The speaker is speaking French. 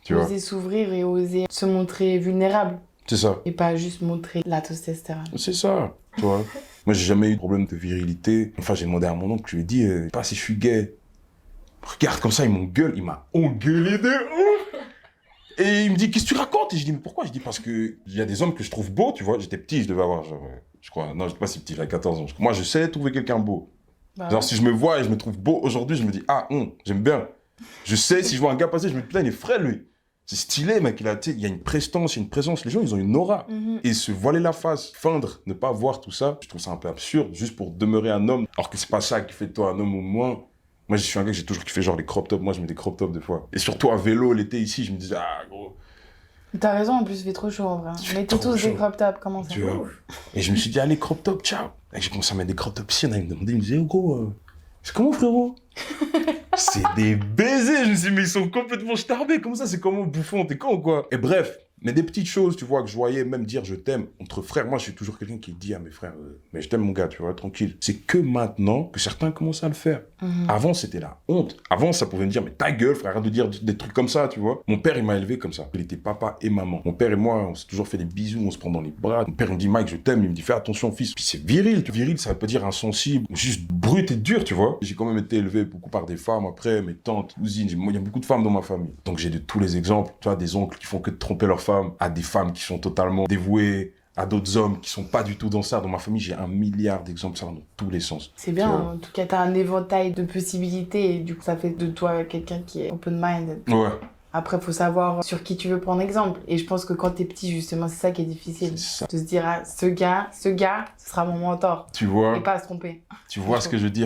Tu vois. Oser s'ouvrir et oser se montrer vulnérable. C'est ça. Et pas juste montrer la testostérone. C'est ça, tu vois. Moi, j'ai jamais eu de problème de virilité. Enfin, j'ai demandé à mon oncle, je lui ai dit, pas si je suis gay. Regarde comme ça, il m'engueule. Il m'a engueulé de ouf. Et il me dit, qu'est-ce que tu racontes? Et je dis, mais pourquoi? Je dis, parce que il y a des hommes que je trouve beaux, tu vois. J'étais petit, je devais avoir, genre, je crois, non, j'étais pas si petit, j'avais 14 ans. Moi, je sais trouver quelqu'un beau. Bah Genre, ouais. si je me vois et je me trouve beau aujourd'hui, je me dis, ah, j'aime bien. Je sais, si je vois un gars passer, je me dis, putain, il est frais, lui. C'est stylé, mec. Il y a une prestance, il y a une présence. Les gens, ils ont une aura. Et se voiler la face, feindre, ne pas voir tout ça, je trouve ça un peu absurde, juste pour demeurer un homme. Alors que c'est pas ça qui fait de toi un homme ou moins. Moi, je suis un gars, j'ai toujours kiffé genre les crop tops. Moi, je mets des crop tops des fois. Et surtout à vélo, l'été ici, je me disais, ah, gros. T'as raison, en plus, il fait trop chaud en vrai. Mettez tous des crop tops, comment ça? Tu vois. Et je me suis dit, allez, crop top, ciao. Et j'ai commencé à mettre des crop tops ici. Il me demandait, il me disait, oh, gros, c'est comment, frérot? C'est des baisers. Je me suis dit, mais ils sont complètement starbés. Comment ça, c'est comment, bouffon? T'es con ou quoi? Et bref, mais des petites choses, tu vois, que je voyais même dire je t'aime entre frères. Moi, je suis toujours quelqu'un qui dit à mes frères, mais je t'aime, mon gars, tu vois, tranquille. C'est que maintenant que certains commencent à le faire. Avant, c'était la honte. Avant, ça pouvait me dire, mais ta gueule, frère, arrête de dire des trucs comme ça, tu vois. Mon père, il m'a élevé comme ça. Il était papa et maman. Mon père et moi, on s'est toujours fait des bisous, on se prend dans les bras. Mon père, il me dit, Mike, je t'aime. Il me dit, fais attention, fils. Puis c'est viril. Viril, ça veut pas dire insensible, juste brut et dur, tu vois. J'ai quand même été élevé beaucoup par des femmes après, mes tantes, cousines. Il y a beaucoup de femmes dans ma famille. Donc j'ai de tous les exemples. Tu vois, des oncles qui font que de tromper leurs femmes, à des femmes qui sont totalement dévouées, à d'autres hommes qui sont pas du tout dans ça. Dans ma famille, j'ai 1 milliard d'exemples, ça va dans tous les sens. C'est bien, en tout cas, t'as un éventail de possibilités et du coup, ça fait de toi quelqu'un qui est open mind. Ouais. Après, faut savoir sur qui tu veux prendre exemple. Et je pense que quand t'es petit, justement, c'est ça qui est difficile. C'est ça. De se dire, ah, ce gars, ce sera mon mentor. Tu vois, Et pas à se tromper. tu vois ce que je veux dire.